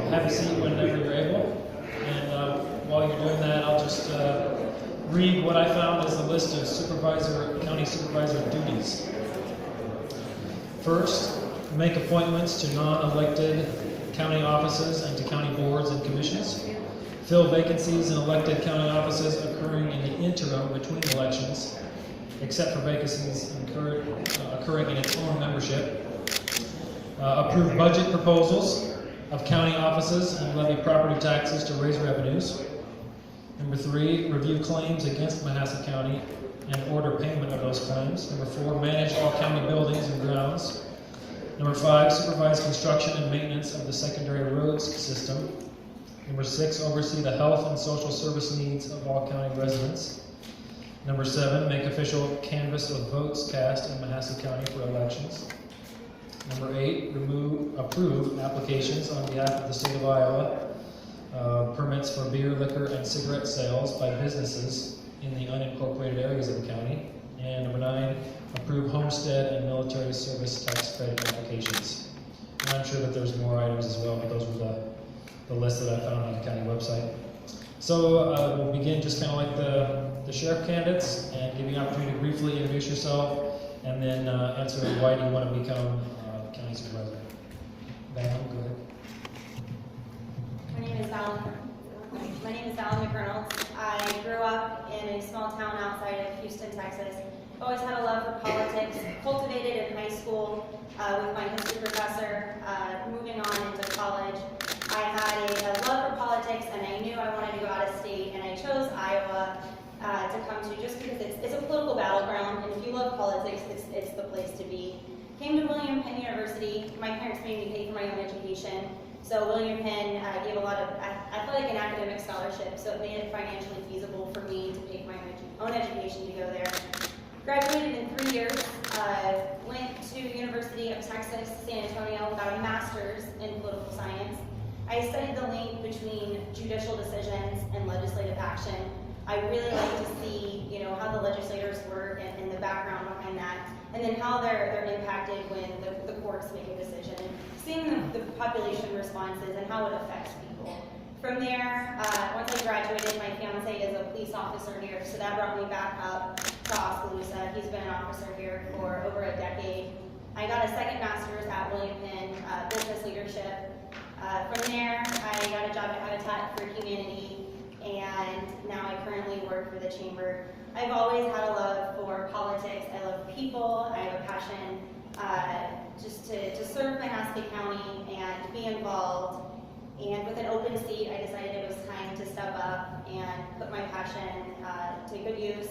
have a seat whenever you're able. And while you're doing that, I'll just read what I found as a list of county supervisor duties. First, make appointments to non-elected county offices and to county boards and commissions. Fill vacancies in elected county offices occurring in the interim between elections, except for vacancies occurring in its own membership. Approve budget proposals of county offices and levy property taxes to raise revenues. Number 3, review claims against Mahaska County and order payment of those claims. Number 4, manage all county buildings and grounds. Number 5, supervise construction and maintenance of the secondary roads system. Number 6, oversee the health and social service needs of all county residents. Number 7, make official canvass of votes cast in Mahaska County for elections. Number 8, approve applications on behalf of the state of Iowa, permits for beer, liquor, and cigarette sales by businesses in the unincorporated areas of the county. And number 9, approve homestead and military service tax credit applications. And I'm sure that there's more items as well, but those were the list that I found on the county website. So we'll begin just kind of like the sheriff candidates and give you an opportunity to briefly introduce yourself and then answer why do you want to become county supervisor. Van, go ahead. My name is Alan McReynolds. I grew up in a small town outside of Houston, Texas. Always had a love for politics, cultivated in high school with my history professor. Moving on into college, I had a love for politics, and I knew I wanted to go out of state, and I chose Iowa to come to just because it's a political battleground, and if you love politics, it's the place to be. Came to William Penn University. My parents made me pay for my own education. So William Penn gave a lot of athletic and academic scholarships, so it made it financially feasible for me to pay for my own education to go there. Graduated in 3 years, went to University of Texas, San Antonio, got a master's in political science. I studied the link between judicial decisions and legislative action. I really like to see, how the legislators work and the background behind that, and then how they're impacted when the courts make a decision. Seeing the population responses and how it affects people. From there, once I graduated, my fiance is a police officer here, so that brought me back up to Oskaloosa. He's been an officer here for over a decade. I got a second master's at William Penn, business leadership. From there, I got a job at Habitat for Humanity, and now I currently work for the chamber. I've always had a love for politics. I love people. I have a passion just to serve Mahaska County and be involved. And with an open seat, I decided it was time to step up and put my passion to good use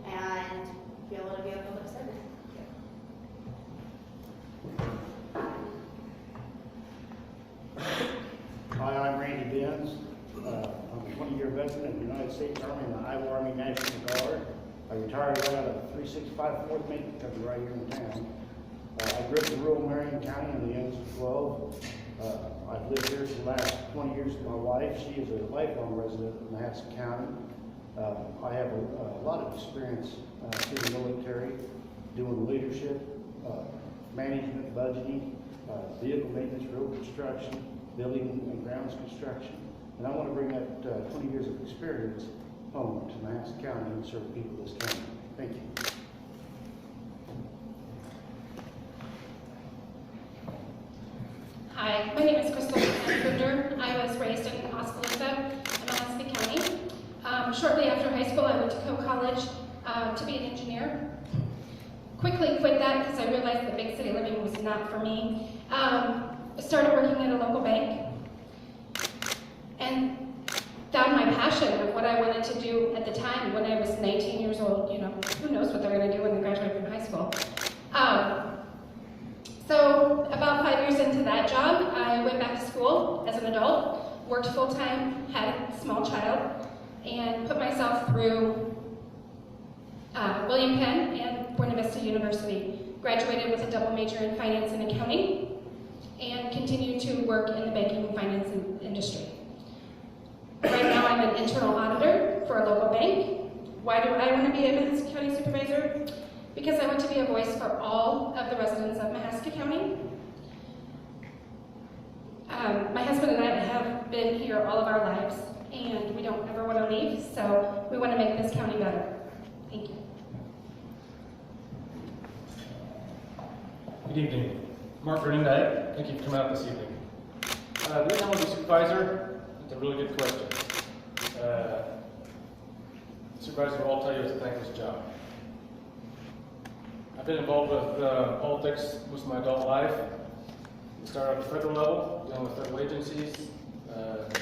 and be able to be a public servant. Hi, I'm Randy Benz. I'm a 20-year veteran of the United States Army and the Iowa Army National Guard. I retired right out of 365 Fort Macon Company right here in town. I grew up in rural Marion County in the youngest of 12. I've lived here for the last 20 years with my wife. She is a lifelong resident of Mahaska County. I have a lot of experience through the military, doing leadership, management, budgeting, vehicle maintenance, road construction, building and grounds construction. And I want to bring that 20 years of experience home to Mahaska County and serve the people of this county. Thank you. Hi, my name is Crystal Bender. I was raised in Oskaloosa, in Mahaska County. Shortly after high school, I went to Coe College to be an engineer. Quickly quit that because I realized that big city living was not for me. Started working at a local bank and found my passion of what I wanted to do at the time when I was 19 years old. Who knows what they're going to do when they graduate from high school. So about 5 years into that job, I went back to school as an adult, worked full-time, had a small child, and put myself through William Penn and Buena Vista University. Graduated with a double major in finance and accounting, and continued to work in the banking and finance industry. Right now I'm an internal auditor for a local bank. Why do I want to be a Mahaska County Supervisor? Because I want to be a voice for all of the residents of Mahaska County. My husband and I have been here all of our lives, and we don't ever want to leave, so we want to make this county better. Thank you. Good evening. Mark Greendyke, thank you for coming out this evening. The reason I want to be supervisor, it's a really good question. Supervisor will all tell you it's a thankless job. I've been involved with politics most of my adult life. We started at the federal level, dealing with federal agencies,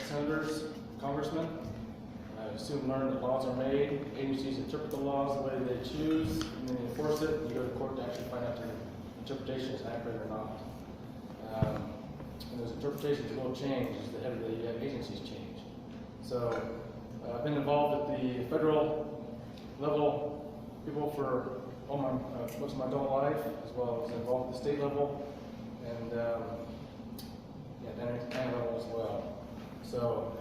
senators, congressmen. I soon learned that laws are made, agencies interpret the laws the way they choose, and then enforce it, and you go to court to actually find out their interpretation is accurate or not. And those interpretations will change as the head of the agencies change. So I've been involved at the federal level, people for all my, most of my adult life, as well as involved at the state level, and down at the county level as well. So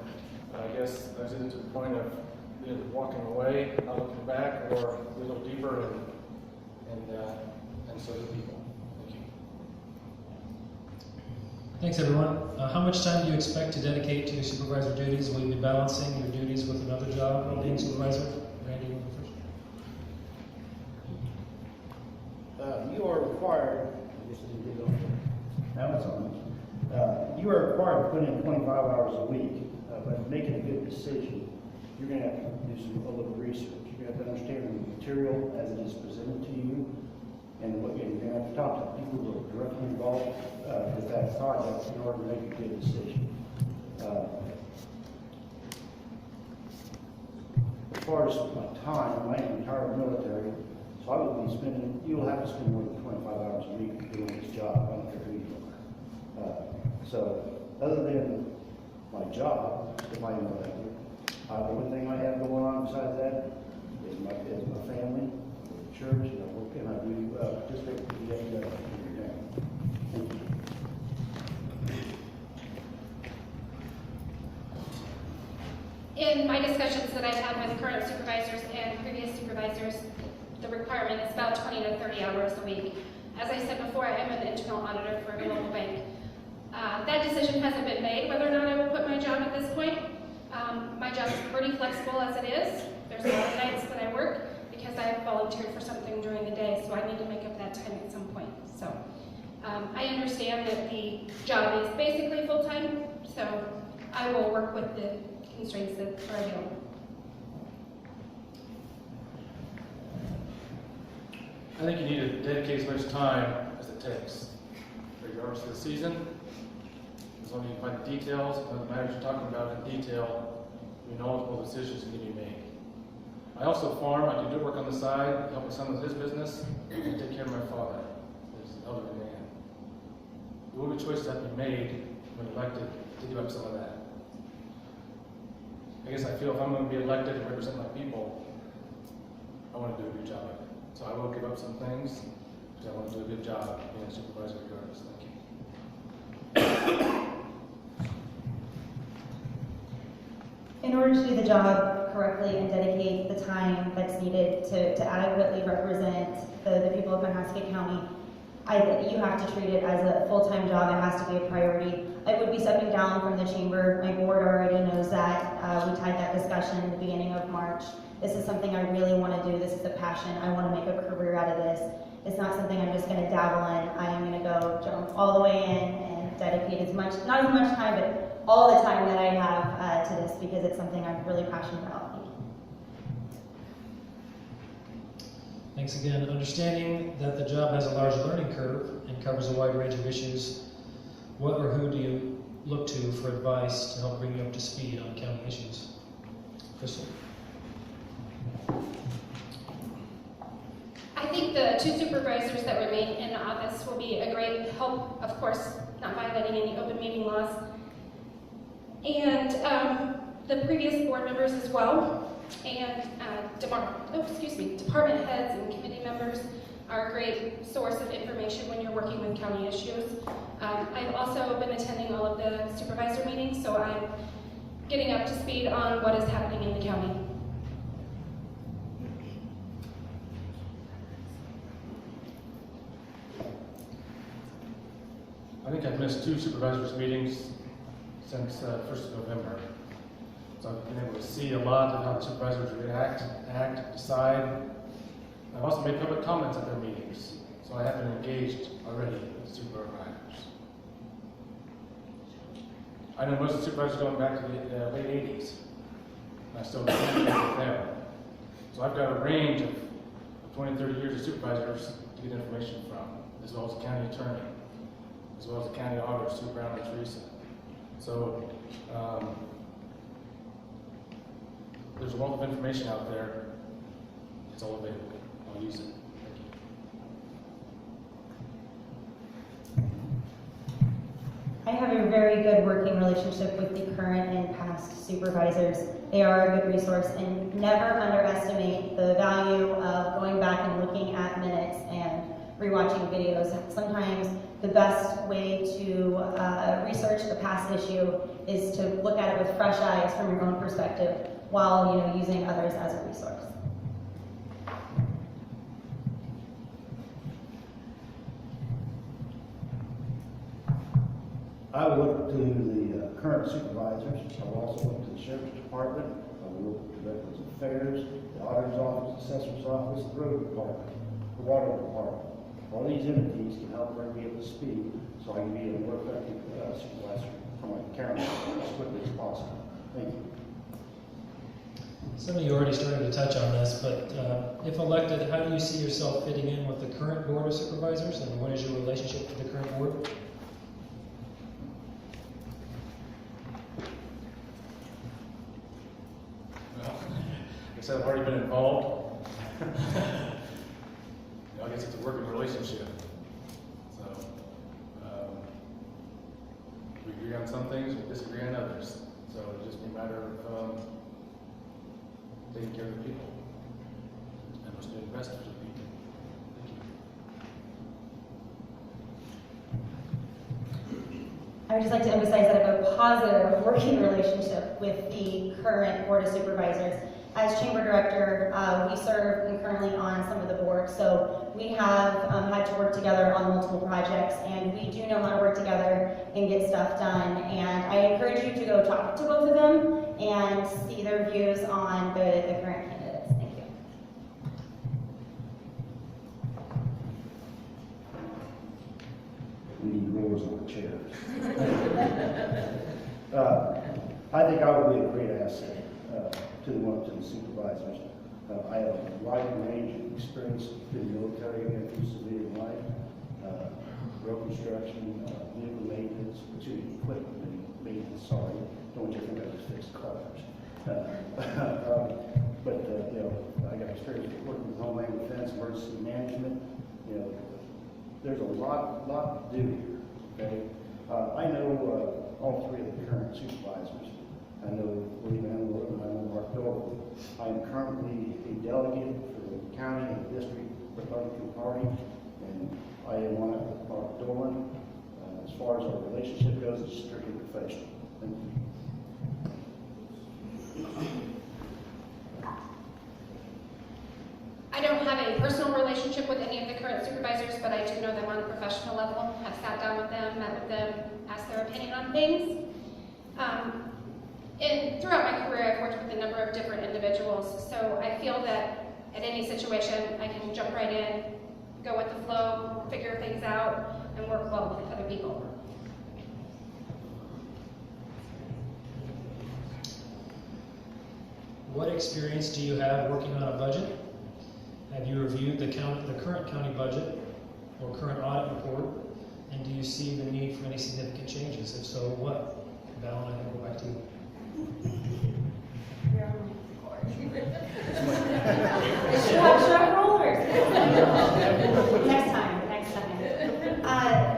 I guess I was either to the point of either walking away, not looking back, or a little deeper and serve the people. Thank you. Thanks, everyone. How much time do you expect to dedicate to your supervisor duties? Will you be balancing your duties with another job while being supervisor? Randy, you want to go first? You are required, I guess I didn't get it on now it's on. You are required to put in 25 hours a week, but making a good decision, you're going to have to do a little research. You have to understand the material as it is presented to you, and what you're going to have to talk to people who are directly involved with that project in order to make a good decision. As far as my time, I am retired military, so I will be spending, you'll have to spend more than 25 hours a week doing this job. I don't care who you are. So, other than my job, if I am elected, the only thing I have going on besides that is my family, the church, and I work and I do participate in the every day. Thank you. In my discussions that I've had with current supervisors and previous supervisors, the requirement is about 20 to 30 hours a week. As I said before, I am an internal auditor for a local bank. That decision hasn't been made whether or not I will quit my job at this point. My job is pretty flexible as it is. There's a lot of nights that I work because I have volunteered for something during the day, so I need to make up that time at some point. So I understand that the job is basically full-time, so I will work with the constraints that are available. I think you need to dedicate as much time as it takes, regardless of the season. As long as you find the details, and the matters you're talking about in detail, you know what decisions need to be made. I also farm. I do work on the side, help with some of his business, and take care of my father, who's an elderly man. There will be choices that have to be made when elected to give up some of that. I guess I feel if I'm going to be elected and represent my people, I want to do a good job of it. So I will give up some things, because I want to do a good job being a supervisor regardless. Thank you. In order to do the job correctly and dedicate the time that's needed to adequately represent the people of Mahaska County, you have to treat it as a full-time job. It has to be a priority. I would be stepping down from the chamber. My board already knows that. We had that discussion in the beginning of March. This is something I really want to do. This is a passion. I want to make a career out of this. It's not something I'm just going to dabble in. I am going to go jump all the way in and dedicate as much, not as much time, but all the time that I have to this, because it's something I'm really passionate about. Thanks again. Understanding that the job has a large learning curve and covers a wide range of issues, what or who do you look to for advice to help bring you up to speed on county issues? Crystal? I think the two supervisors that remain in the office will be a great help, of course, not violating any open meeting laws. And the previous board members as well, and department heads and committee members are a great source of information when you're working with county issues. I've also been attending all of the supervisor meetings, so I'm getting up to speed on what is happening in the county. I think I've missed 2 supervisors meetings since 1st of November. So I've been able to see a lot of how the supervisors react, act, decide. I've also made public comments at their meetings, so I have been engaged already with the supervisors. I know most of the supervisors going back to the late 80s. I still communicate with them. So I've got a range of 20, 30 years of supervisors to get information from, as well as the county attorney, as well as the county auditor, Sue Brown and Teresa. So there's a wealth of information out there. It's all available. I'll use it. Thank you. I have a very good working relationship with the current and past supervisors. They are a good resource, and never underestimate the value of going back and looking at minutes and rewatching videos. Sometimes the best way to research a past issue is to look at it with fresh eyes from your own perspective, while using others as a resource. I will look to the current supervisors. I will also look to the sheriff's department. I will look to Veterans Affairs, the auditor's office, assessor's office, the road department, the water department. All these entities can help bring me up to speed so I can be a more effective supervisor for my county as quickly as possible. Thank you. Some of you already started to touch on this, but if elected, how do you see yourself fitting in with the current board of supervisors, and what is your relationship with the current board? Well, I guess I've already been involved. I guess it's a working relationship. So we agree on some things, we disagree on others. So it just be a matter of taking care of the people and what's doing best for the people. Thank you. I would just like to emphasize that I have a positive working relationship with the current Board of Supervisors. As Chamber Director, we serve concurrently on some of the boards, so we have had to work together on multiple projects, and we do know how to work together and get stuff done. And I encourage you to go talk to both of them and see their views on the current candidates. Thank you. We need rollers on the chairs. I think I would be a great asset to the supervisors. I have a wide range of experience through the military and through civilian life, road construction, vehicle maintenance, equipment maintenance, sorry. Don't want you to think I just fix cars. I got experience working with Homeland Defense, emergency management. There's a lot to do here, okay? I know all three of the current supervisors. I know William Antelope and I know Mark Dolan. I am currently a delegate for the county and district Republican Party, and I am one of Mark Dolan. As far as our relationship goes, it's strictly professional. Thank you. I don't have a personal relationship with any of the current supervisors, but I do know them on a professional level. I've sat down with them, met with them, asked their opinion on things. And throughout my career, I've worked with a number of different individuals, so I feel that at any situation, I can jump right in, go with the flow, figure things out, and work well with other people. What experience do you have working on a budget? Have you reviewed the current county budget or current audit report? And do you see the need for any significant changes? If so, what? Val, I can go back to you. Should have rollers. Next time.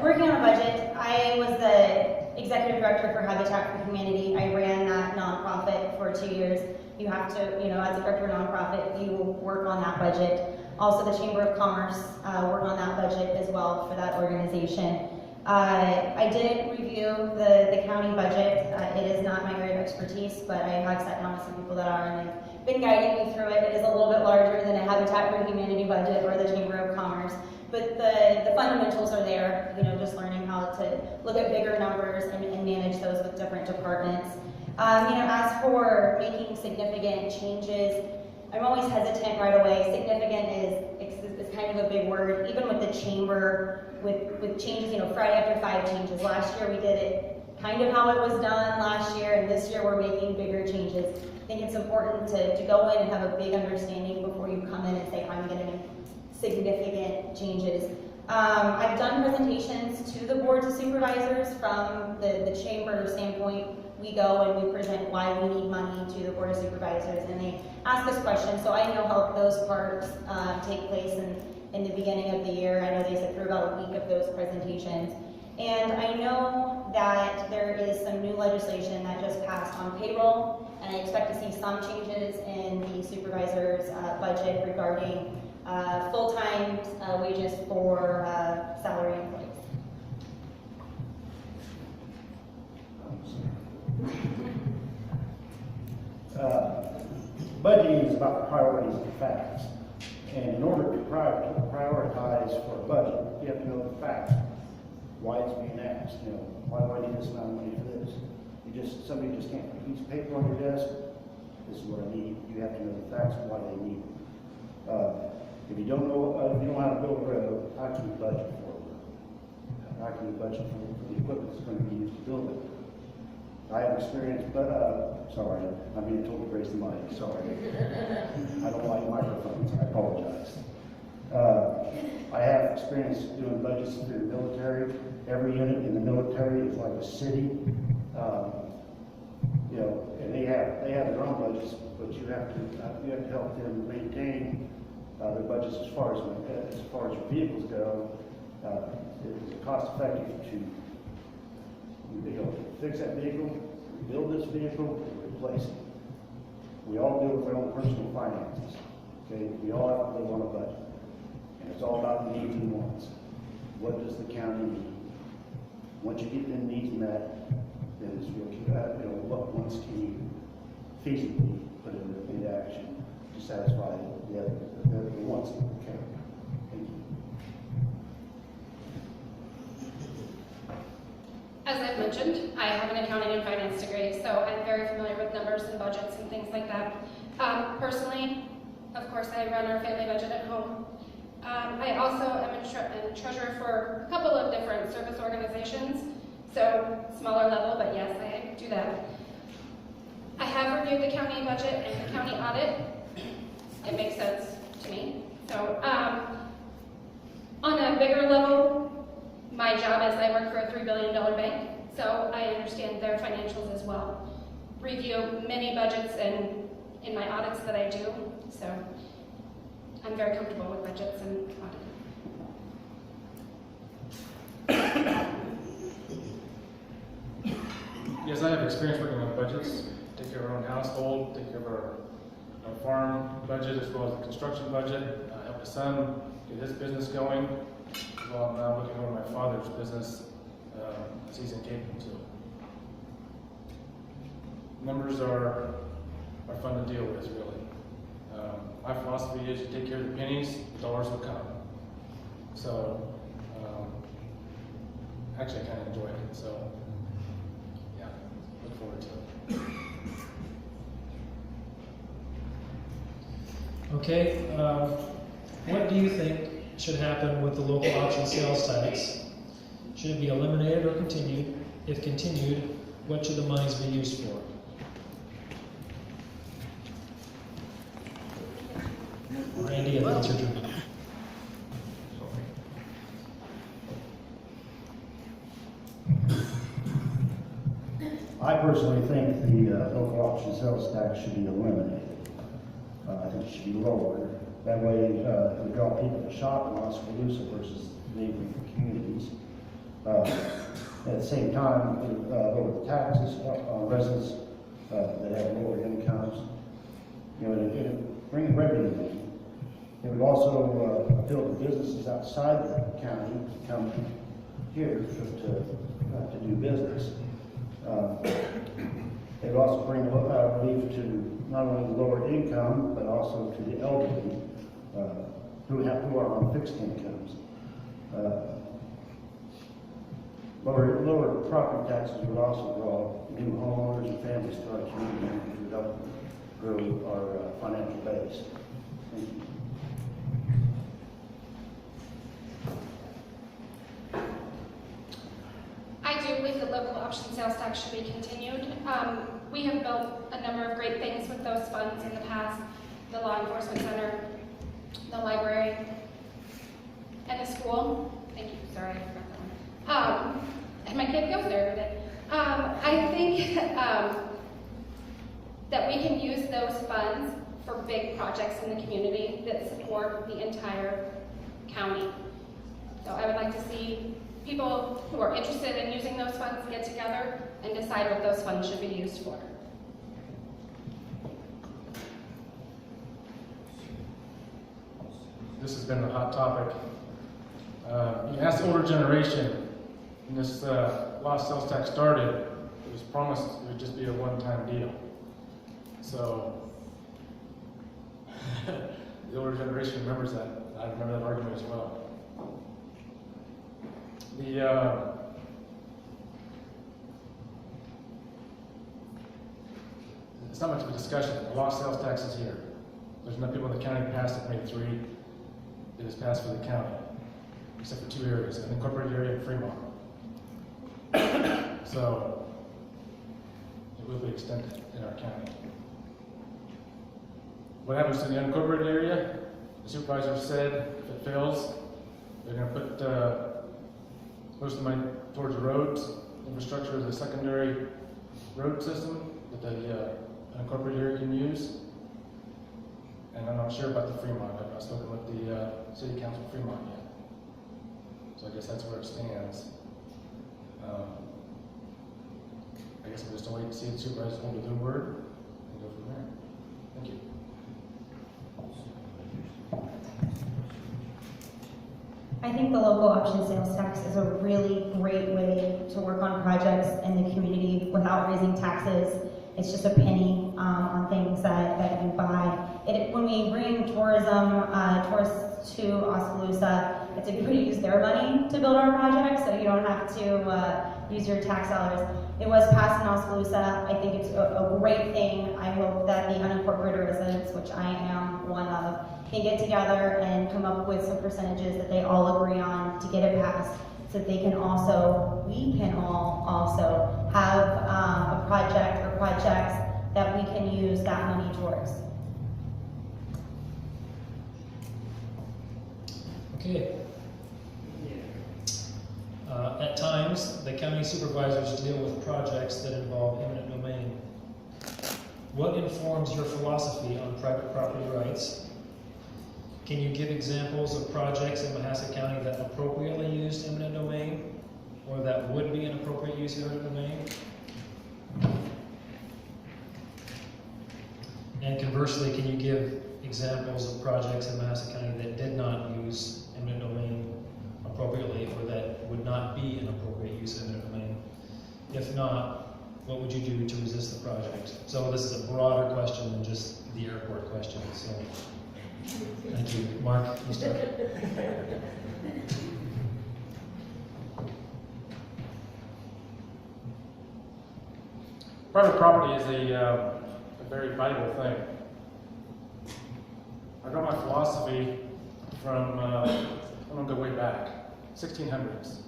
Working on a budget, I was the executive director for Habitat for Humanity. I ran that nonprofit for 2 years. You have to, as a director of a nonprofit, you work on that budget. Also, the Chamber of Commerce work on that budget as well for that organization. I did review the county budget. It is not my area of expertise, but I have sat down with some people that are, and they've been guiding me through it. It is a little bit larger than a Habitat for Humanity budget or the Chamber of Commerce, but the fundamentals are there, you know, just learning how to look at bigger numbers and manage those with different departments. You know, as for making significant changes, I'm always hesitant right away. Significant is kind of a big word. Even with the chamber, with changes, you know, Friday after 5 changes. Last year we did it kind of how it was done last year, and this year we're making bigger changes. I think it's important to go in and have a big understanding before you come in and say, I'm going to make significant changes. I've done presentations to the boards of supervisors from the chamber standpoint. We go and we present why we need money to the board of supervisors, and they ask us questions. So I know how those parts take place in the beginning of the year. I know they sit through about a week of those presentations. And I know that there is some new legislation that just passed on payroll, and I expect to see some changes in the supervisor's budget regarding full-time wages for salary employees. Budgeting is about priorities and facts. And in order to prioritize for a budget, you have to know the facts. Why it's being asked, you know, why do I need this amount of money for this? Somebody just can't put a piece of paper on your desk, this is what I need. You have to know the facts of why they need it. If you don't know how to build a road, how can you budget for it? How can you budget for the equipment that's going to be used to build it? I have experience, but, sorry, I'm being told to raise the mic, sorry. I don't like microphones, I apologize. I have experience doing budgets through the military. Every unit in the military is like a city. You know, and they have their own budgets, but you have to help them maintain their budgets as far as your vehicles go. It's cost effective to fix that vehicle, build this vehicle, and replace it. We all deal with our own personal finances. Okay, we all have to live on a budget. And it's all about needs and wants. What does the county need? Once you get the needs met, then it's real, what wants can you feasibly put into action to satisfy the wants of the county. Thank you. As I've mentioned, I have an accounting and finance degree, so I'm very familiar with numbers and budgets and things like that. Personally, of course, I run our family budget at home. I also am a treasurer for a couple of different service organizations, so smaller level, but yes, I do that. I have reviewed the county budget and the county audit. It makes sense to me. So on a bigger level, my job is I work for a $3 billion bank, so I understand their financials as well. Review many budgets in my audits that I do, so I'm very comfortable with budgets and audit. Yes, I have experience working on budgets, take care of our own household, take care of our farm budget as well as the construction budget, help my son get his business going. Well, I'm now looking over my father's business as he's in Cape too. Numbers are fun to deal with, really. My philosophy is you take care of the pennies, the dollars will come. So, actually I kind of enjoy it, so yeah, look forward to it. Okay, what do you think should happen with the local option sales tax? Should it be eliminated or continued? If continued, what should the monies be used for? Randy, I think it's your turn. I personally think the local option sales tax should be eliminated. I think it should be lowered. That way, it would draw people to shop in Oskaloosa versus neighboring communities. At the same time, it would lower the taxes on residents that have lower incomes. You know, it would bring revenue in. It would also appeal to businesses outside the county to come here to do business. It would also bring relief to not only the lower income, but also to the elderly who are on fixed incomes. Lower property taxes would also draw new homeowners and families to our community, which would help grow our financial base. Thank you. I do believe that local option sales tax should be continued. We have built a number of great things with those funds in the past, the law enforcement center, the library, and the school. Thank you, sorry, I forgot that one. And my kid goes there every day. I think that we can use those funds for big projects in the community that support the entire county. So I would like to see people who are interested in using those funds get together and decide what those funds should be used for. This has been a hot topic. You asked the older generation, when this lost sales tax started, it was promised it would just be a one-time deal. So, the older generation remembers that. I remember that argument as well. It's not much of a discussion. The lost sales tax is here. There's enough people in the county passed it, made 3. It is passed for the county, except for 2 areas, an incorporated area and Fremont. So, it will be extended in our county. What happens to the unincorporated area? The supervisor said if it fails, they're going to put most of the money towards the roads, infrastructure as a secondary road system that the unincorporated area can use. And I'm not sure about the Fremont. I've not spoken with the City Council of Fremont yet. So I guess that's where it stands. I guess we'll just wait to see the supervisors hold to their word and go from there. Thank you. I think the local option sales tax is a really great way to work on projects in the community without raising taxes. It's just a penny on things that you buy. When we bring tourists to Oskaloosa, it's a good way to use their money to build our projects, so you don't have to use your tax dollars. It was passed in Oskaloosa. I think it's a great thing. I hope that the unincorporated residents, which I am one of, can get together and come up with some percentages that they all agree on to get it passed, so that we can all also have a project or projects that we can use that money towards. Okay. At times, the county supervisors deal with projects that involve eminent domain. What informs your philosophy on private property rights? Can you give examples of projects in Mahaska County that appropriately used eminent domain, or that would be an appropriate use of eminent domain? And conversely, can you give examples of projects in Mahaska County that did not use eminent domain appropriately, or that would not be an appropriate use of eminent domain? If not, what would you do to resist the project? So this is a broader question than just the airport question. So, thank you. Mark, you start. Private property is a very valuable thing. I got my philosophy from, I'm going to go way back, 1600s.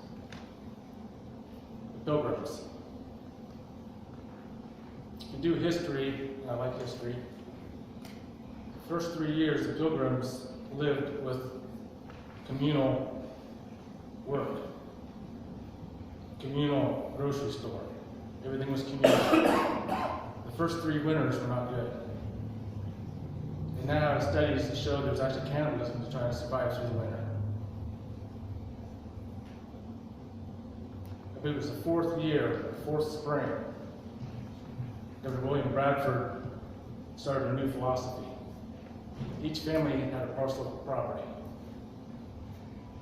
The Pilgrims. If you do history, and I like history, the first 3 years the Pilgrims lived with communal work, communal grocery store. Everything was communal. The first 3 winters were not good. And now studies that show there's actually cannibalism to try to survive through the winter. If it was the 4th year, the 4th spring, Governor William Bradford started a new philosophy. Each family had a parcel of property.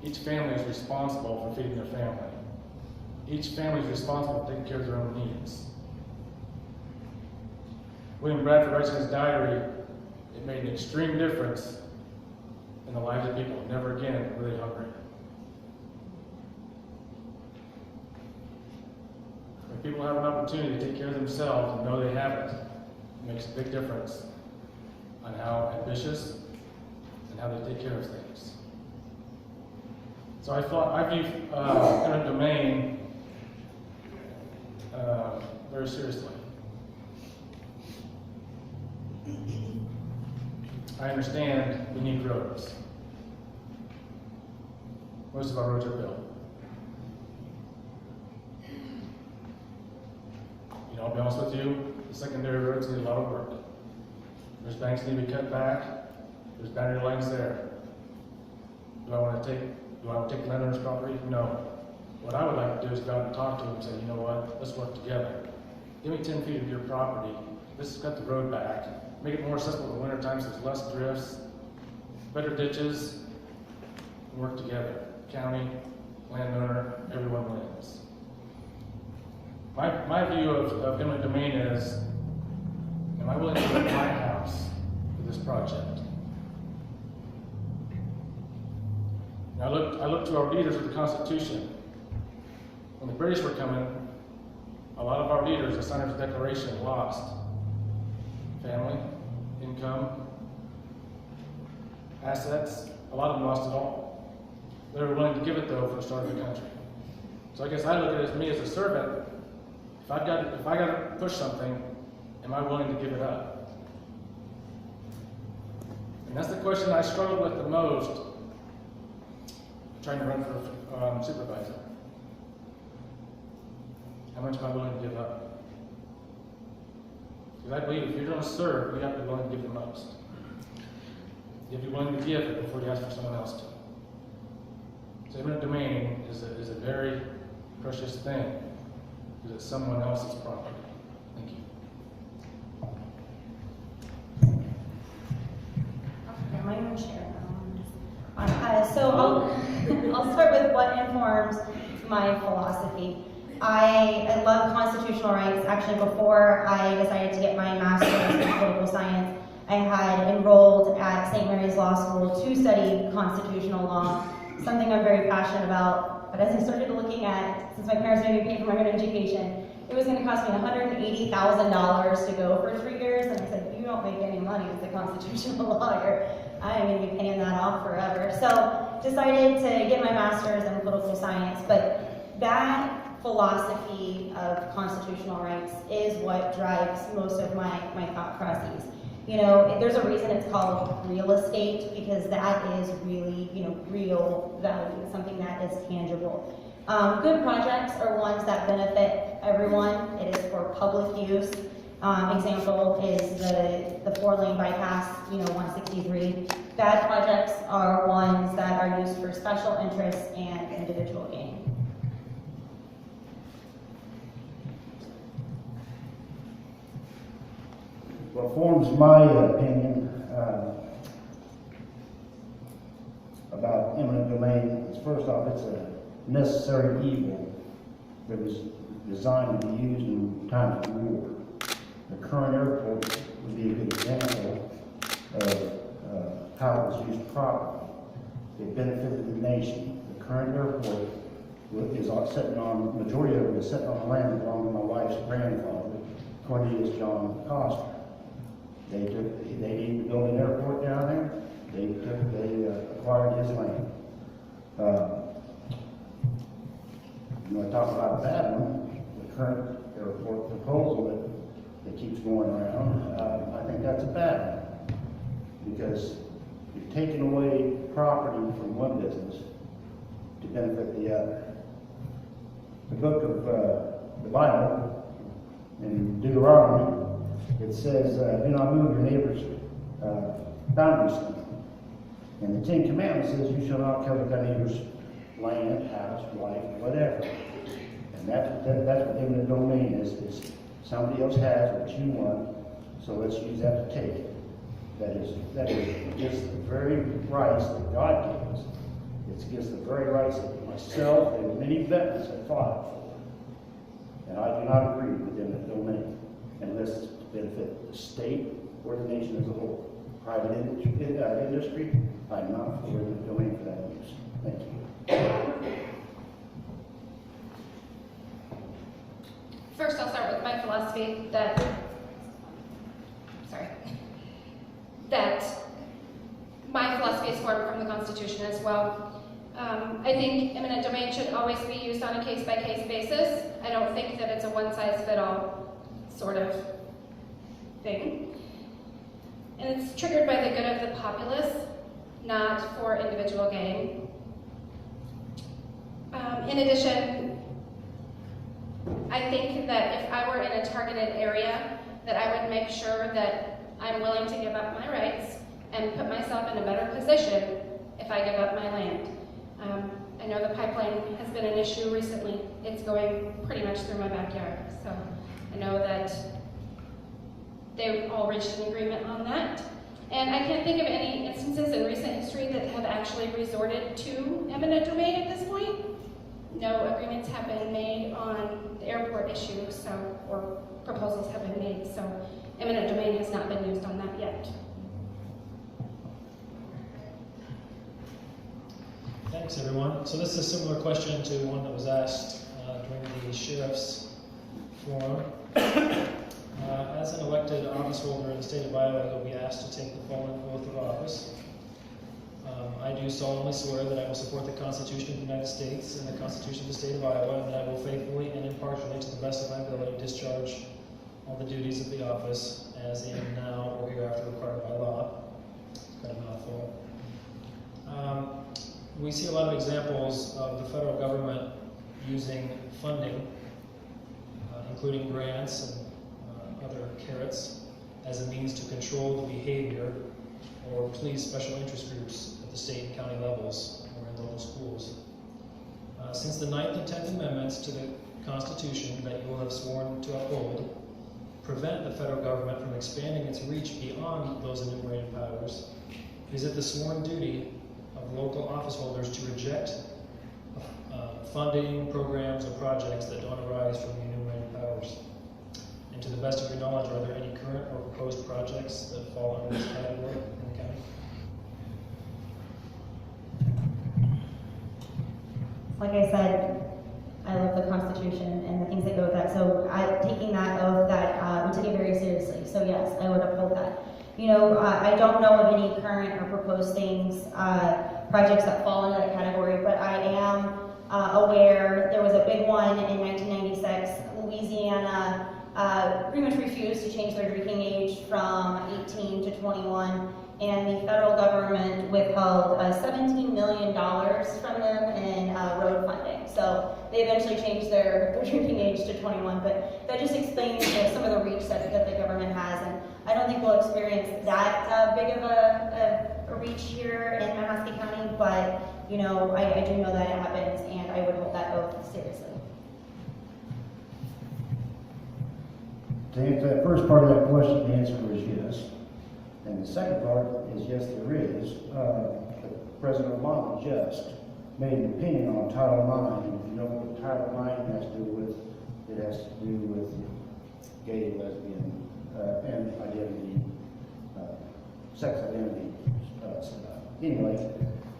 Each family is responsible for feeding their family. Each family is responsible for taking care of their own needs. William Bradford writes in his diary, it made an extreme difference in the lives of people. Never again were they hungry. If people have an opportunity to take care of themselves and know they have it, it makes a big difference on how ambitious and how they take care of things. So I view eminent domain very seriously. I understand we need roads. Most of our roads are built. You know, I'll be honest with you, the secondary roads need a lot of work. There's banks need to be cut back. There's battery lines there. Do I want to take landowner's property? No. What I would like to do is go out and talk to them and say, you know what, let's work together. Give me 10 feet of your property. Let's cut the road back. Make it more accessible in the winter times. There's less drifts, better ditches. Work together. County, landowner, everyone wins. My view of eminent domain is, am I willing to put my house for this project? Now I look to our leaders of the Constitution. When the British were coming, a lot of our leaders, the signers of the Declaration, lost family, income, assets. A lot of them lost it all. They were willing to give it though for the start of the country. So I guess I look at it as me as a servant. If I got to push something, am I willing to give it up? And that's the question I struggled with the most trying to run for supervisor. How much am I willing to give up? Because I believe if you're going to serve, you have to be willing to give the most. You have to be willing to give it before you ask for someone else to. So eminent domain is a very precious thing because it's someone else's property. Thank you. Okay, my own share. So I'll start with what informs my philosophy. I love constitutional rights. Actually, before I decided to get my master's in political science, I had enrolled at St. Mary's Law School to study constitutional law, something I'm very passionate about. But as I started looking at, since my parents made me pay for my own education, it was going to cost me $180,000 to go for 3 years, and I said, you don't make any money as a constitutional lawyer. I'm going to be paying that off forever. So decided to get my master's in political science, but that philosophy of constitutional rights is what drives most of my thought processes. You know, there's a reason it's called real estate, because that is really, real value, something that is tangible. Good projects are ones that benefit everyone. It is for public use. Example is the 4-lane bypass, 163. Bad projects are ones that are used for special interests and individual gain. What forms my opinion about eminent domain is, first off, it's a necessary evil that was designed to be used in times of war. The current airport would be a good example of how it was used properly. It benefited the nation. The current airport is sitting on, the majority of it is sitting on the land that belonged to my wife's grandfather, Cornelius John Coster. They needed to build an airport down there. They acquired his land. You want to talk about a bad one? The current airport proposal that keeps going around. I think that's a bad one, because you're taking away property from one business to benefit the other. The book of the Bible in Deuteronomy, it says, do not move your neighbor's boundary stone. And the 10 Commandments says, you shall not covet thy neighbor's land, house, wife, whatever. And that's what eminent domain is somebody else has what you want, so let's use that to take it. That is against the very rights that God gives us. It's against the very rights that myself and many veterans have fought for. And I do not agree with eminent domain unless it's to benefit the state or the nation as a whole. Private industry, I'm not for eminent domain for that use. Thank you. philosophy that, that my philosophy is formed from the Constitution as well. I think eminent domain should always be used on a case-by-case basis. I don't think that it's a one-size-fit-all sort of thing. And it's triggered by the good of the populace, not for individual gain. In addition, I think that if I were in a targeted area, that I would make sure that I'm willing to give up my rights and put myself in a better position if I give up my land. I know the pipeline has been an issue recently. It's going pretty much through my backyard. So I know that they've all reached an agreement on that. And I can't think of any instances in recent history that have actually resorted to eminent domain at this point. No agreements have been made on the airport issue, or proposals have been made, so eminent domain has not been used on that yet. Thanks, everyone. So this is a similar question to one that was asked during the sheriff's forum. As an elected office holder in the state of Iowa, you'll be asked to take the following oath of office. I do solemnly swear that I will support the Constitution of the United States and the Constitution of the state of Iowa, and that I will faithfully and impartially, to the best of my ability, discharge all the duties of the office as in now or hereafter required by law. It's kind of a mouthful. We see a lot of examples of the federal government using funding, including grants and other carrots, as a means to control the behavior or please special interest groups at the state and county levels or in local schools. Since the 9th and 10th Amendments to the Constitution that you will have sworn to uphold prevent the federal government from expanding its reach beyond those enumerated powers, is it the sworn duty of local office holders to reject funding, programs, or projects that don't arise from the enumerated powers? And to the best of your knowledge, are there any current or proposed projects that fall under this category in the county? Like I said, I love the Constitution and the things that go with that. So taking that oath, that we take it very seriously. So yes, I would uphold that. You know, I don't know of any current or proposed things, projects that fall into that category, but I am aware there was a big one in 1996. Louisiana pretty much refused to change their drinking age from 18 to 21, and the federal government withheld $17 million from them in road funding. So they eventually changed their drinking age to 21, but that just explains some of the reach that the government has. And I don't think we'll experience that big of a reach here in Mahaska County, but you know, I do know that it happens, and I would hold that oath seriously. To answer that first part of that question, the answer is yes. And the second part is yes, there is. President Obama just made an opinion on Title IX. And if you know what Title IX has to do with, it has to do with gay, lesbian, and identity, sex identity. Anyway,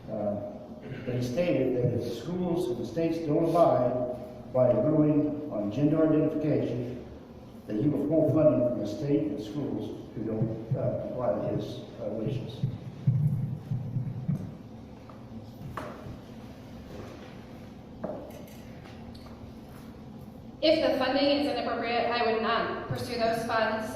but he stated that if the schools and the states don't abide by a ruling on gender identification, that he will pull funding from the state and schools who don't comply to his wishes. If the funding is inappropriate, I would not pursue those funds.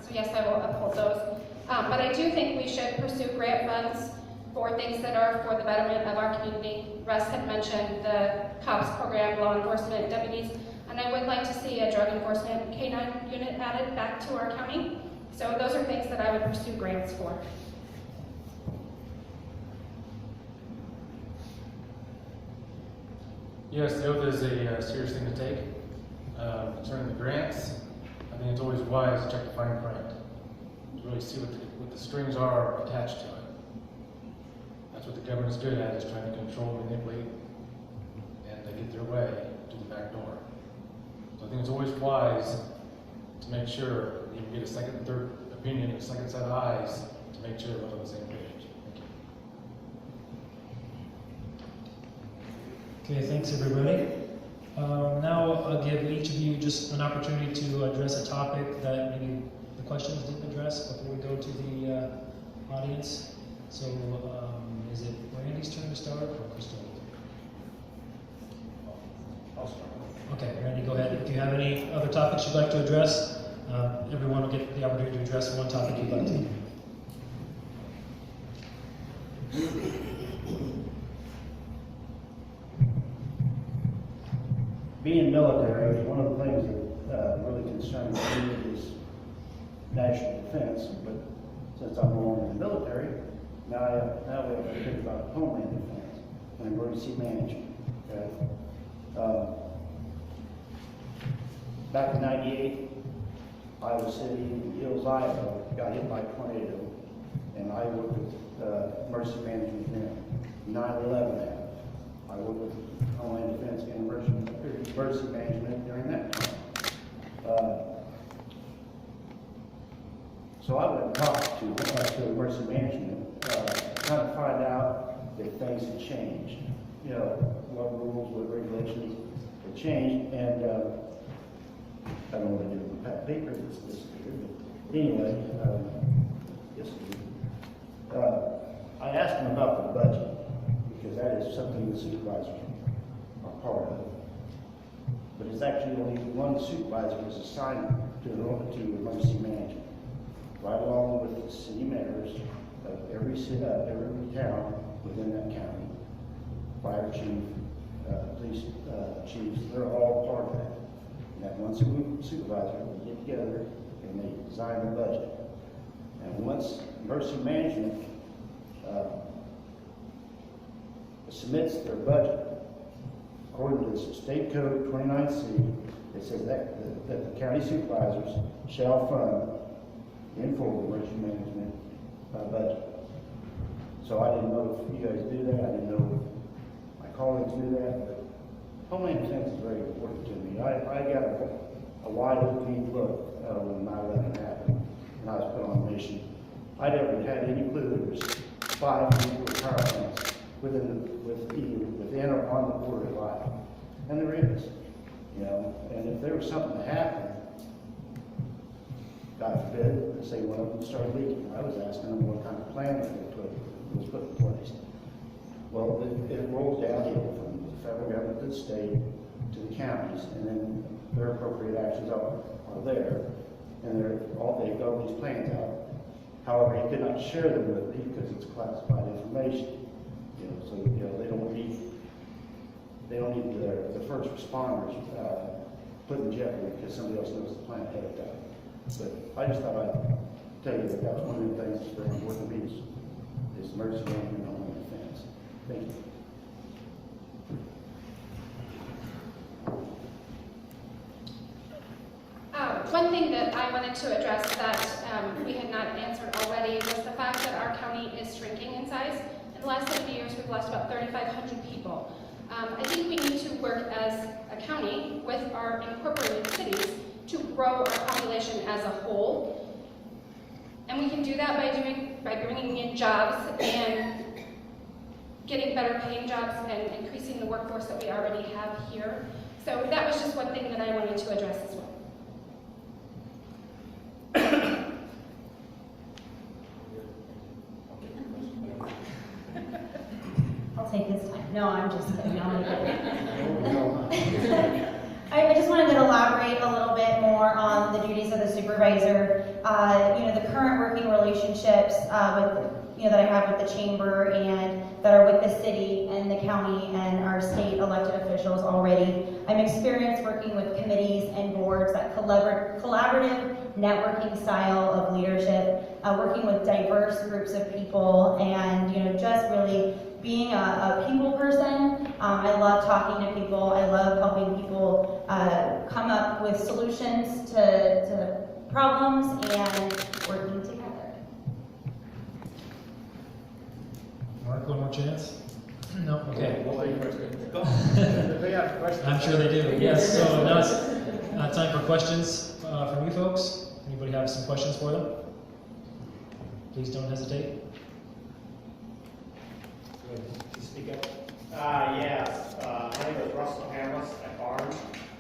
So yes, I will uphold those. But I do think we should pursue grant funds for things that are for the betterment of our community. Russ had mentioned the COPS program, law enforcement deputies, and I would like to see a drug enforcement K-9 unit added back to our county. So those are things that I would pursue grants for. Yes, the oath is a serious thing to take. Concerning the grants, I think it's always wise to check the fine print, to really see what the strings are attached to it. That's what the government's good at, is trying to control, manipulate, and to get their way to the back door. So I think it's always wise to make sure you can get a second and third opinion, a second set of eyes, to make sure we're on the same page. Thank you. Okay, thanks everybody. Now I'll give each of you just an opportunity to address a topic that maybe the questions didn't address before we go to the audience. So is it Randy's turn to start or Crystal? I'll start. Okay, Randy, go ahead. If you have any other topics you'd like to address, everyone will get the opportunity to address one topic you'd like to. Being military, one of the things that really concerns me is national defense, but since I'm no longer in the military, now we have to think about homeland defense and emergency management. Okay? Back in '98, Iowa City, Hills, Iowa, got hit by a tornado, and I worked with emergency management then. 9/11 happened. I worked with Homeland Defense and emergency management during that time. So I went and talked to emergency management, trying to find out if things had changed. You know, what rules, what regulations had changed, and I don't want to do it with that paper that's disappeared, but anyway, yes, I asked them about the budget, because that is something the supervisors are part of. But it's actually only one supervisor is assigned to emergency management, right along with the city mayors of every town within that county, fire chief, police chiefs, they're all part of that. And that one supervisor will get together and they design the budget. And once emergency management submits their budget, according to the state code 29C, it says that the county supervisors shall fund in full the emergency management budget. So I didn't know if you guys do that. I didn't know if my colleagues do that. But Homeland Defense is very important to me. I got a wide open look when 9/11 happened, and I was put on a mission. I never had any clue there was 5 nuclear power plants within or on the border of Iowa. And there is, you know, and if there was something to happen, God forbid, let's say one of them started leaking, I was asking them what kind of plan was put in place. Well, it rolls downhill from the federal government to the state to the counties, and then their appropriate actions are there, and they've got all these plans out. However, he could not share them with me because it's classified information. You know, so you know they don't need the first responders put in jeopardy because somebody else knows the plan ahead of time. But I just thought I'd tell you that that's one of the things that's very important to me is emergency management and homeland defense. Thank you. One thing that I wanted to address that we had not answered already was the fact that our county is shrinking in size. In the last 70 years, we've lost about 3,500 people. I think we need to work as a county with our incorporated cities to grow our population as a whole. And we can do that by bringing in jobs and getting better paying jobs and increasing the workforce that we already have here. So that was just one thing that I wanted to address as well. I'll take this time. No, I'm just kidding. I just wanted to elaborate a little bit more on the duties of the supervisor. The current working relationships that I have with the chamber and that are with the city and the county and our state elected officials already. I'm experienced working with committees and boards, that collaborative networking style of leadership, working with diverse groups of people, and just really being a people person. I love talking to people. I love helping people come up with solutions to problems and working together. Mark, one more chance? No? Okay. They have questions. I'm sure they do. Yes, so now it's time for questions from you folks. Anybody have some questions for them? Please don't hesitate. To speak up? Yes. My name is Russell Harris. I farm.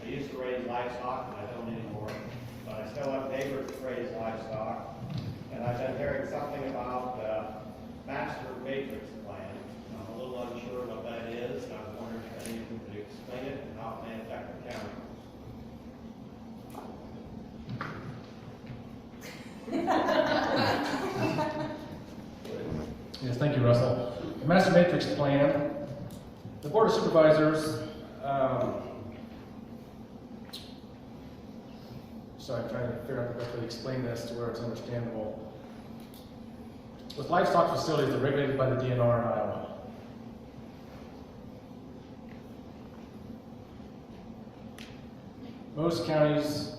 I used to raise livestock, and I don't anymore, but I still have neighbors that raise livestock. And I've been hearing something about master matrix plan. I'm a little unsure what that is, and I was wondering if any of you could explain it and how it may affect the county. Yes, thank you, Russell. The Master Matrix Plan, the Board of Supervisors, sorry, I'm trying to figure out the best way to explain this to where it's understandable. With livestock facilities, they're regulated by the DNR in Iowa. Most counties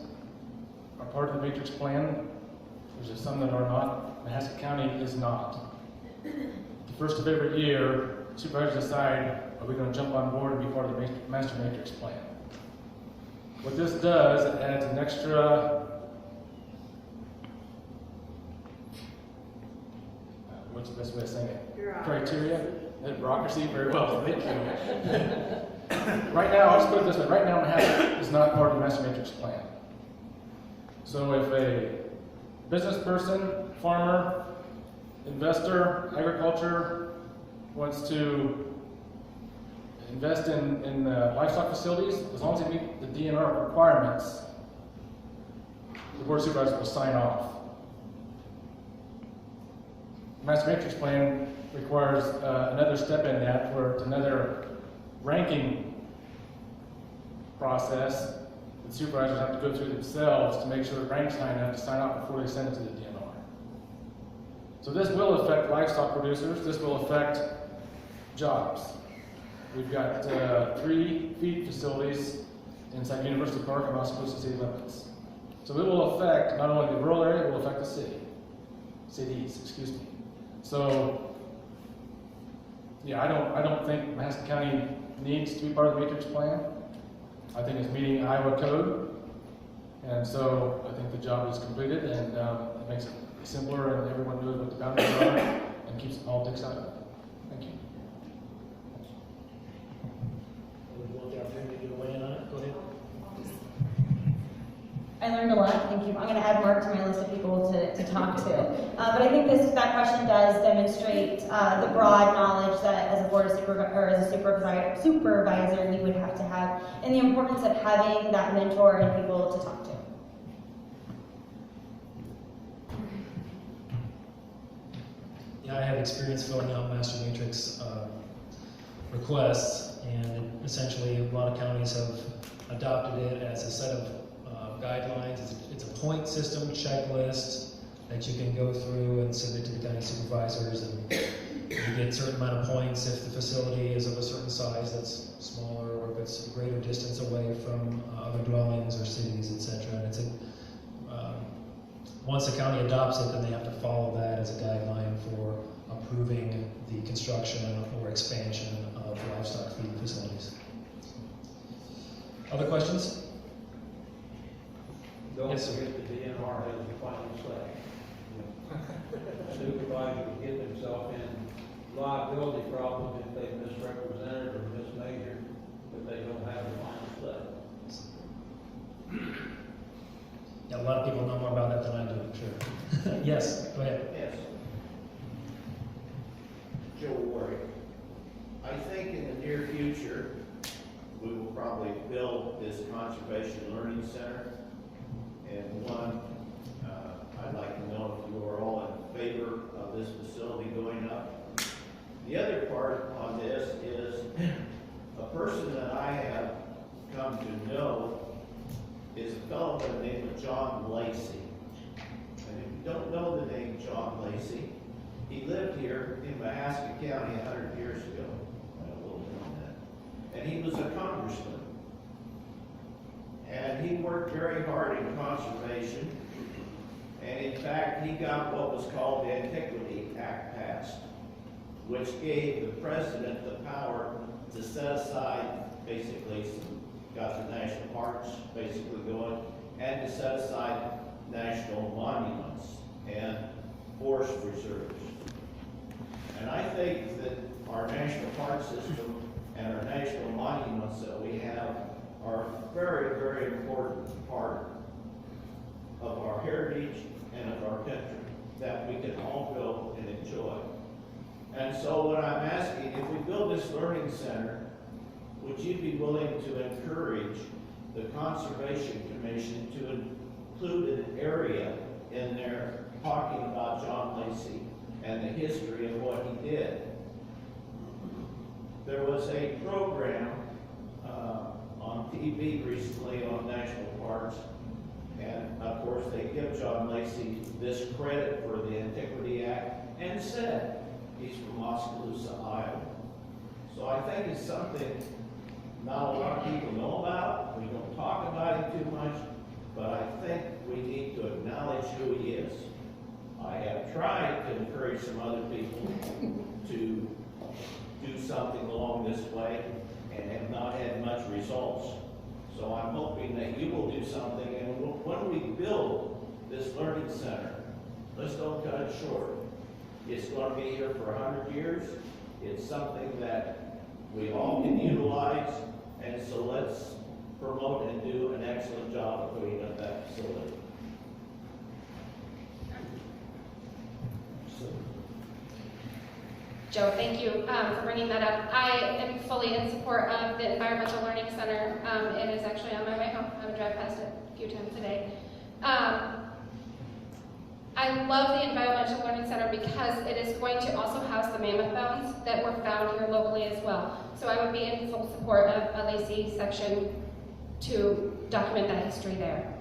are part of the Matrix Plan. There's just some that are not. Mahaska County is not. The first of every year, supervisors decide, are we going to jump on board and be part of the Master Matrix Plan? What this does, it adds an extra, what's the best way of saying it? Criteria? Bureaucracy, very well, thank you. Right now, I'll just put it this way, right now Mahaska is not part of the Master Matrix Plan. So if a business person, farmer, investor, agriculture wants to invest in livestock facilities, as long as they meet the DNR requirements, the Board of Supervisors will sign off. The Master Matrix Plan requires another step in that, where it's another ranking process that supervisors have to go through themselves to make sure it ranks high enough to sign off before they send it to the DNR. So this will affect livestock producers. This will affect jobs. We've got 3 feed facilities inside University Park and Oskaloosa city limits. So it will affect not only the rural area, it will affect the cities, excuse me. So, yeah, I don't think Mahaska County needs to be part of the Matrix Plan. I think it's meeting Iowa code, and so I think the job is completed, and it makes it simpler, and everyone knows what the boundaries are, and keeps the politics out of it. Thank you. Would you want the opportunity to weigh in on it? Go ahead. I learned a lot, thank you. I'm going to add Mark to my list of people to talk to. But I think that question does demonstrate the broad knowledge that as a board of supervisor you would have to have, and the importance of having that mentor and people to talk to. Yeah, I have experience filling out master matrix requests, and essentially a lot of counties have adopted it as a set of guidelines. It's a point system checklist that you can go through and submit to the county supervisors, and you get a certain amount of points if the facility is of a certain size that's smaller, or if it's a greater distance away from other dwellings or cities, etc. And it's once the county adopts it, then they have to follow that as a guideline for approving the construction or expansion of livestock feed facilities. Other questions? Don't Yes, sir. forget the DNR has the final say. Supervisor could get themselves in liability problem if they misrepresented or mismeasured, but they don't have the final say. Yeah, a lot of people know more about that than I do, I'm sure. Yes, go ahead. Yes. Joe Warwick. I think in the near future, we will probably build this conservation learning center. And one, I'd like to know if you are all in favor of this facility going up. The other part on this is a person that I have come to know is a fellow by the name of John Lacey. And if you don't know the name John Lacey, he lived here in Mahaska County 100 years ago. A little bit on that. And he was a congressman. And he worked very hard in conservation. And in fact, he got what was called the Antiquity Act passed, which gave the president the power to set aside basically got the national parks basically going, and to set aside national monuments and forest reserves. And I think that our national park system and our national monuments that we have are a very, very important part of our heritage and of our country that we can all go and enjoy. And so what I'm asking, if we build this learning center, would you be willing to encourage the Conservation Commission to include an area in there talking about John Lacey and the history of what he did? There was a program on TV recently on national parks, and of course they give John Lacey this credit for the Antiquity Act and said he's from Oskaloosa, Iowa. So I think it's something not a lot of people know about. We don't talk about him too much, but I think we need to acknowledge who he is. I have tried to encourage some other people to do something along this way and have not had much results. So I'm hoping that you will do something, and when we build this learning center, let's don't cut it short. It's going to be here for 100 years. It's something that we all can utilize, and so let's promote and do an excellent job of putting up that facility. Joe, thank you for bringing that up. I am fully in support of the Environmental Learning Center. It is actually on my way home. I would drive past it a few times a day. I love the Environmental Learning Center because it is going to also house the mammoth bones that were found here locally as well. So I would be in full support of a Lacey section to document that history there.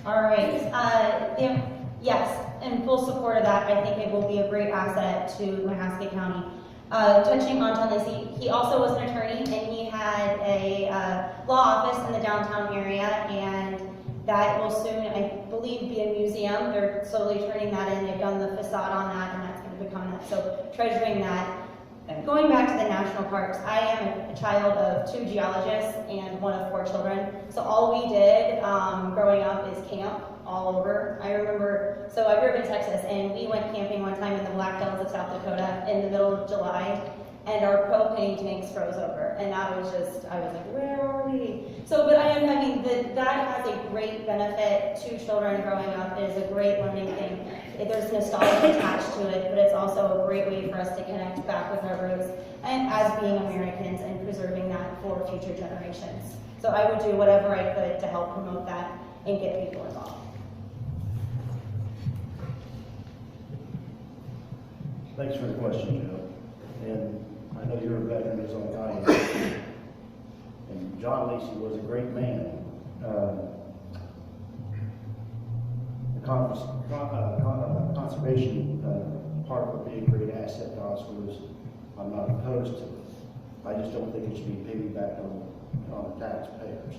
All right. Yes, in full support of that. I think it will be a great asset to Mahaska County. Touching on John Lacey, he also was an attorney, and he had a law office in the downtown area, and that will soon, I believe, be a museum. They're slowly turning that in. They've done the facade on that, and that's going to become that. So treasuring that. Going back to the national parks, I am a child of 2 geologists and one of 4 children. So all we did growing up is camp all over. I remember, so I grew up in Texas, and we went camping one time in the Black Hills of South Dakota in the middle of July, and our propane tanks froze over. And that was just, I was like, where are we? So, but that has a great benefit to children growing up. It is a great learning thing. There's nostalgia attached to it, but it's also a great way for us to connect back with our roots and as being Americans and preserving that for future generations. So I would do whatever I could to help promote that and get people involved. Thanks for the question, Joe. And I know you're a veteran as like I am. And John Lacey was a great man. The conservation park would be a great asset to Oskaloosa. I'm not opposed to it. I just don't think it should be piggybacked on the taxpayers.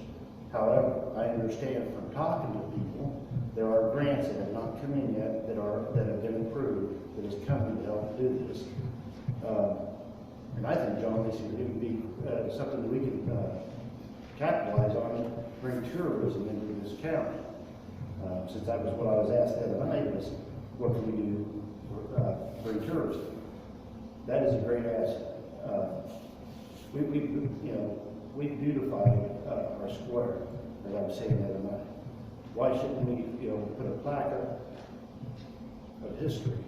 However, I understand from talking to people, there are grants that have not come in yet that have been approved that is coming to help do this. And I think John Lacey would be something that we can capitalize on and bring tourism into this county. Since that was what I was asked the other night, was what can we do for bring tourism? That is a great asset. We beautified our square, as I was saying the other night. Why shouldn't we, put a plaque up of history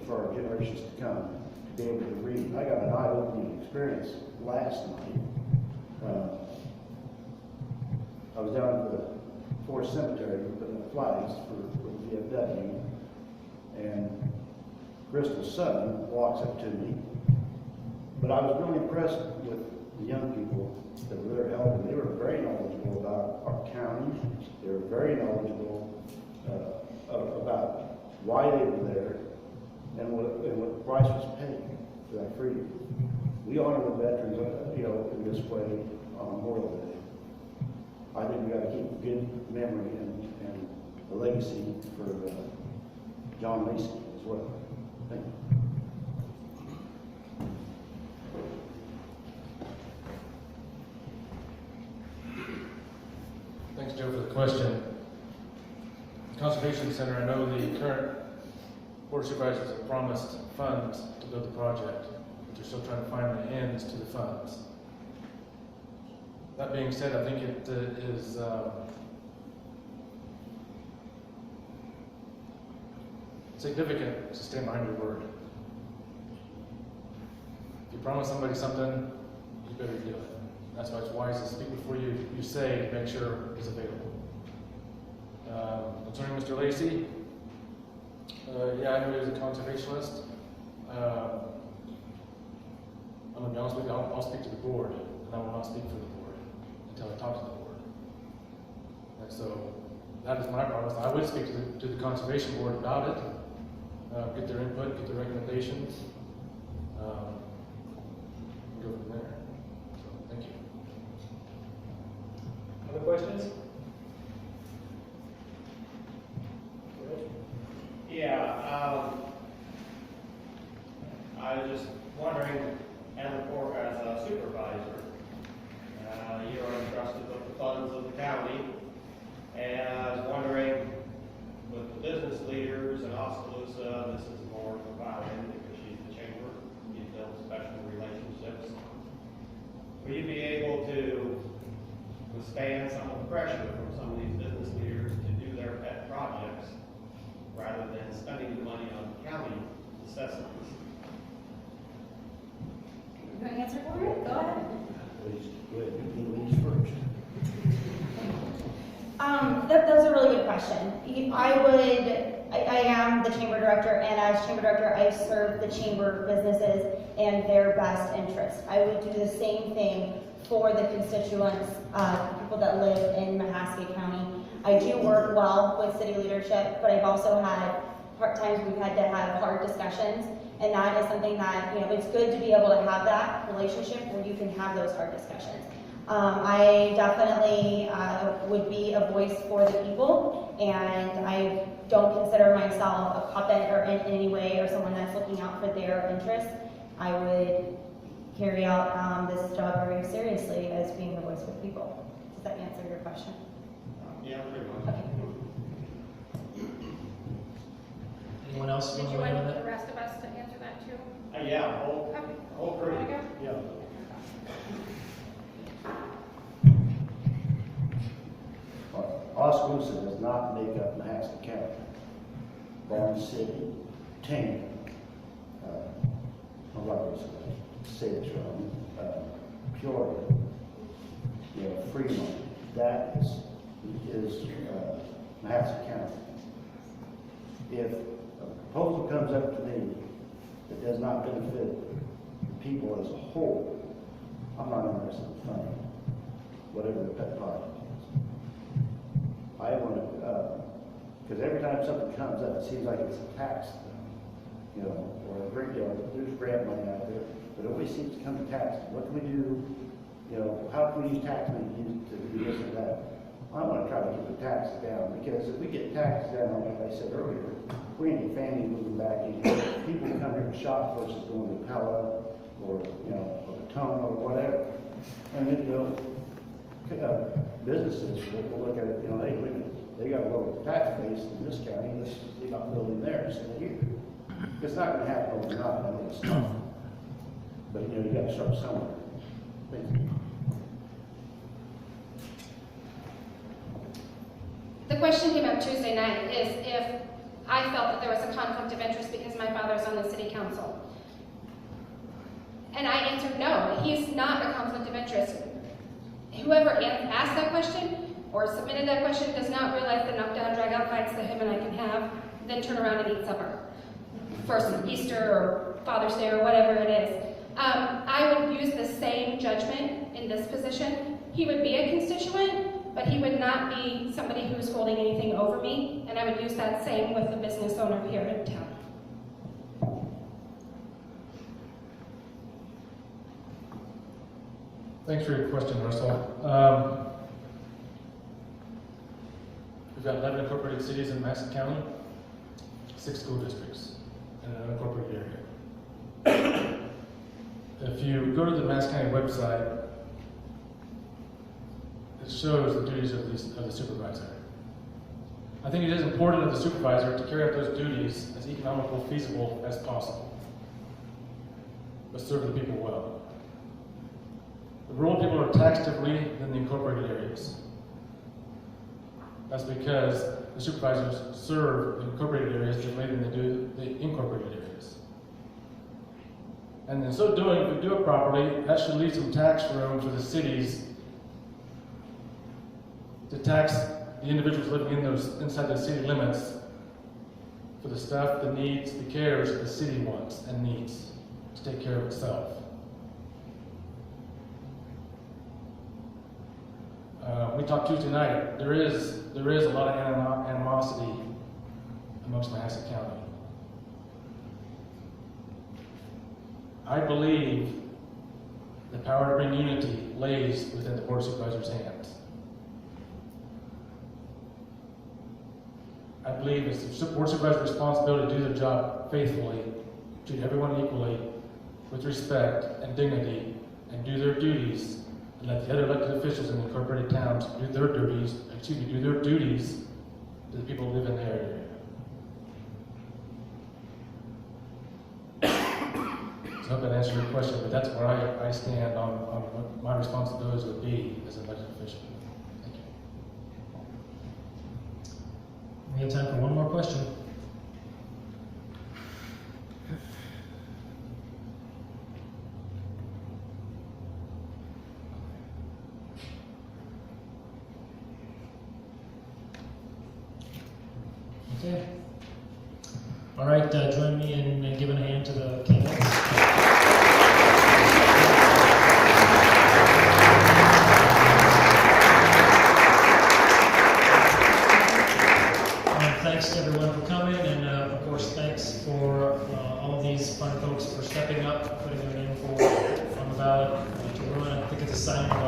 for our generations to come to be able to read? I got an eye-opening experience last night. I was down at the Forest Cemetery putting up flags for the VFW, and Crystal's son walks up to me. But I was really impressed with the young people that were there helping. They were very knowledgeable about our county. They were very knowledgeable about why they were there and what price was paid for that freedom. We honor the veterans, in this way on Memorial Day. I think we got to keep a good memory and a legacy for John Lacey as well. Thank you. Thanks, Joe, for the question. Conservation Center, I know the current Board of Supervisors have promised funds to build the project, but they're still trying to find the ends to the funds. That being said, I think it is significant to stand behind your word. If you promise somebody something, you better do it. That's why it's wise to speak before you say, to make sure it's available. Concerning Mr. Lacy, yeah, I know he was a conservationist. I'm gonna be honest with you, I'll speak to the board, and I will not speak for the board until I talk to the board. And so, that is my promise. I would speak to the conservation board about it, get their input, get their recommendations, and go from there. So, thank you. Other questions? Yeah, I was just wondering, as a supervisor, you are entrusted with the funds of the county, and I was wondering, with the business leaders in Oskaloosa, this is more for Violet because she's the chamber, you build special relationships. Will you be able to withstand some of the pressure from some of these business leaders to do their pet projects rather than spending the money on county necessities? You want to answer for it? Go ahead. Please, go ahead, you can lead first. That was a really good question. I am the chamber director, and as chamber director, I serve the chamber businesses and their best interests. I would do the same thing for the constituents, people that live in Mahaska County. I do work well with city leadership, but I've also had times we've had to have hard discussions, and that is something that, it's good to be able to have that relationship where you can have those hard discussions. I definitely would be a voice for the people, and I don't consider myself a puppet or in any way or someone that's looking out for their interests. I would carry out this job very seriously as being the voice for the people. Does that answer your question? Yeah, pretty much. Okay. Anyone else Did want you to weigh in want on the that? rest of us to answer that too? Yeah, Okay. whole crew. Wanna go? Yeah. Oskaloosa does not make up Mahaska County. Barnes City, Tank, I'm not going to say this wrong, Peoria, Fremont, that is Mahaska County. If a proposal comes up to me that does not benefit the people as a whole, I'm not interested in funding whatever the pet project is. I want to, because every time something comes up, it seems like it's a tax, or a great deal. There's grant money out there, but it always seems to come to tax. What can we do? How can we use tax money to do this and that? I want to try to keep the taxes down, because if we get taxes down, like I said earlier, we ain't any family moving back in here. People come here to shop versus going to Pella or Tone or whatever. And then, businesses will look at it, hey, wait a minute, they got a lower tax base in this county, they're not building theirs in here. It's not gonna happen overnight, I know it's tough. But, you gotta start somewhere. Thank you. The question came up Tuesday night is if I felt that there was a conflict of interest because my father's on the city council. And I answered no, he's not a conflict of interest. Whoever asked that question or submitted that question does not realize the knockdown, drag-out fights that him and I can have, then turn around and eat supper for Easter or Father's Day or whatever it is. I would use the same judgment in this position. He would be a constituent, but he would not be somebody who's holding anything over me, and I would use that same with the business owner here in town. Thanks for your question, Marcel. We've got 11 incorporated cities in Mahaska County, 6 school districts, and an unincorporated area. If you go to the Mahaska County website, it shows the duties of the supervisor. I think it is important of the supervisor to carry out those duties as economical feasible as possible, but serve the people well. The rural people are taxed differently than the incorporated areas. That's because the supervisors serve the incorporated areas differently than they do the incorporated areas. And in so doing, if we do it properly, that should leave some tax room for the cities to tax the individuals living inside the city limits for the stuff, the needs, the cares that the city wants and needs to take care of itself. We talked Tuesday night. There is a lot of animosity amongst Mahaska County. I believe the power to bring unity lays within the Board of Supervisors' hands. I believe it's the Board of Supervisors' responsibility to do their job faithfully, treat everyone equally, with respect and dignity, and do their duties, and let the other elected officials in the incorporated towns do their duties to the people who live in the area. So I hope that answers your question, but that's where I stand on what my responsibilities would be as an elected official. Thank you. We have time for one more question. Okay. All right, join me in giving a hand to the candidates. Thanks to everyone for coming, and of course, thanks for all of these fine folks for stepping up, putting their name forward on the ballot to run. I think it's a sign of